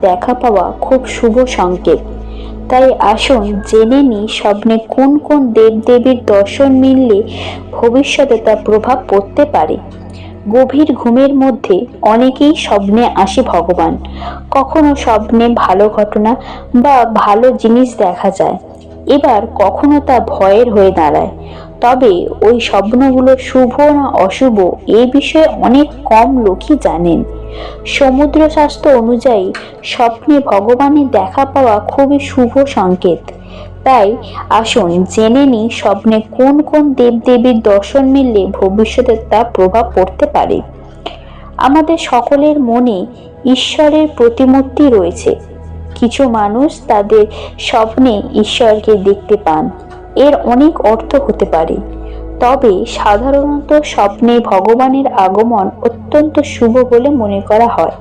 দেখা পাওয়া খুব শুভ সংকেত। তাই আসুন জেনে নিই স্বপ্নে কোন কোন দেবদেবীর দর্শন মিললে ভবিষ্যতে তার প্রভাব পড়তে পারে। গভীর ঘুমের মধ্যে অনেকেই স্বপ্নে আসে ভগবান। কখনো স্বপ্নে ভালো ঘটনা বা ভালো জিনিস দেখা যায়, এবার কখনো তা ভয়ের হয়ে দাঁড়ায়। তবে ওই স্বপ্নগুলো শুভ না অশুভ এই বিষয়ে অনেক কম লোকই জানেন। সমুদ্র শাস্ত্র অনুযায়ী স্বপ্নে ভগবানের দেখা পাওয়া খুবই শুভ সংকেত। তাই আসুন জেনে নিই স্বপ্নে কোন কোন দেবদেবীর দর্শন মিললে ভবিষ্যতে তা প্রভাব পড়তে পারে। আমাদের সকলের মনে ঈশ্বরের প্রতিমূর্তি রয়েছে। কিছু মানুষ তাদের স্বপ্নে ঈশ্বরকে দেখতে পান। এর অনেক অর্থ হতে পারে। তবে সাধারণত স্বপ্নে ভগবানের আগমন অত্যন্ত শুভ বলে মনে করা হয়।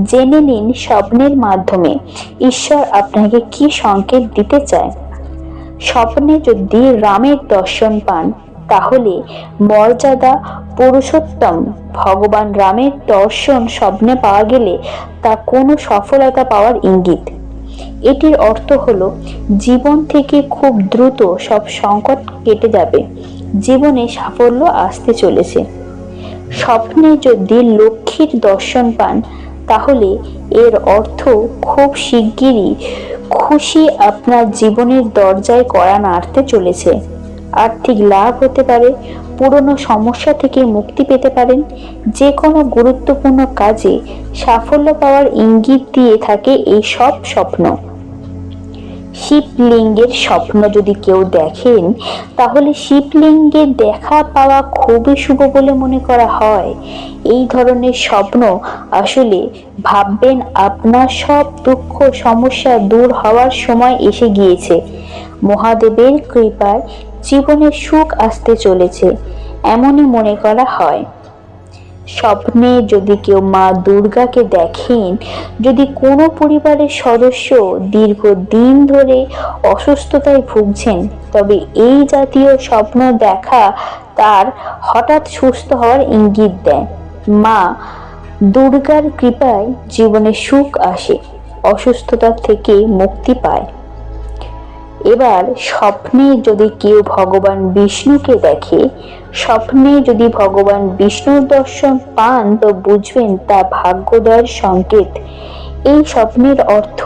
জেনে নিন স্বপ্নের মাধ্যমে ঈশ্বর আপনাকে কি সংকেত দিতে চায়। স্বপ্নে যদি রামের দর্শন পান, তাহলে মর্যাদা পুরুষোত্তম ভগবান রামের দর্শন স্বপ্নে পাওয়া গেলে তা কোনো সফলতা পাওয়ার ইঙ্গিত। এটির অর্থ হলো জীবন থেকে খুব দ্রুত সব সংকট কেটে যাবে, জীবনে সাফল্য আসতে চলেছে। স্বপ্নে যদি লক্ষ্মীর দর্শন পান, তাহলে এর অর্থ খুব শিগগিরই খুশি আপনার জীবনের দরজায় কড়া নাড়তে চলেছে। আর্থিক লাভ হতে পারে, পুরনো সমস্যা থেকে মুক্তি পেতে পারেন। যে কোনো গুরুত্বপূর্ণ কাজে সাফল্য পাওয়ার ইঙ্গিত দিয়ে থাকে এই সব স্বপ্ন। শিবলিঙ্গের স্বপ্ন যদি কেউ দেখেন, তাহলে শিবলিঙ্গের দেখা পাওয়া খুবই শুভ বলে মনে করা হয়। এই ধরনের স্বপ্ন আসলে ভাববেন আপনার সব দুঃখ সমস্যা দূর হওয়ার সময় এসে গিয়েছে। মহাদেবের কৃপায় জীবনে সুখ আসতে চলেছে, এমনই মনে করা হয়। স্বপ্নে যদি কেউ মা দুর্গাকে দেখেন, যদি কোনো পরিবারের সদস্য দীর্ঘদিন ধরে অসুস্থতায় ভুগছেন, তবে এই জাতীয় স্বপ্ন দেখা তার হঠাৎ সুস্থ হওয়ার ইঙ্গিত দেয়। মা দুর্গার কৃপায় জীবনে সুখ আসে, অসুস্থতা থেকে মুক্তি পায়। এবার স্বপ্নে যদি কেউ ভগবান বিষ্ণুকে দেখে, স্বপ্নে যদি ভগবান বিষ্ণুর দর্শন পান, তো বুঝবেন তা ভাগ্যোদয়ের সংকেত। এই স্বপ্নের অর্থ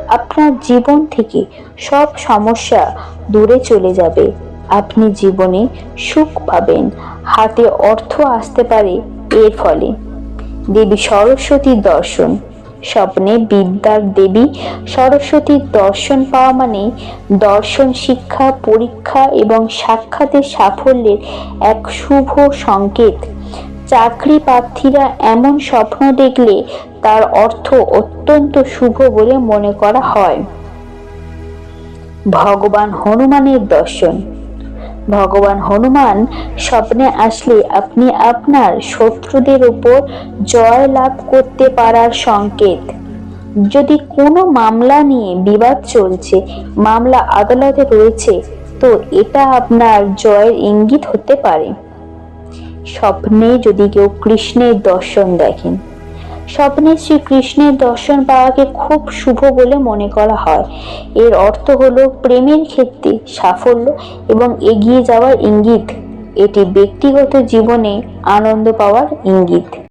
আপনার জীবন থেকে সব সমস্যা দূরে চলে যাবে, আপনি জীবনে সুখ পাবেন, হাতে অর্থ আসতে পারে এর ফলে। দেবী সরস্বতীর দর্শন। স্বপ্নে বিদ্যার দেবী সরস্বতীর দর্শন পাওয়া মানে দর্শন, শিক্ষা, পরীক্ষা এবং সাক্ষাতের সাফল্যের এক শুভ সংকেত। চাকরি প্রার্থীরা এমন স্বপ্ন দেখলে তার অর্থ অত্যন্ত শুভ বলে মনে করা হয়। ভগবান হনুমানের দর্শন। ভগবান হনুমান স্বপ্নে আসলে আপনি আপনার শত্রুদের উপর জয় লাভ করতে পারার সংকেত। যদি কোনো মামলা নিয়ে বিবাদ চলছে, মামলা আদালতে রয়েছে, তো এটা আপনার জয়ের ইঙ্গিত হতে পারে। স্বপ্নে যদি কেউ কৃষ্ণের দর্শন দেখেন, স্বপ্নে শ্রীকৃষ্ণের দর্শন পাওয়াকে খুব শুভ বলে মনে করা হয়। এর অর্থ হলো প্রেমের ক্ষেত্রে সাফল্য এবং এগিয়ে যাওয়ার ইঙ্গিত। এটি ব্যক্তিগত জীবনে আনন্দ পাওয়ার ইঙ্গিত।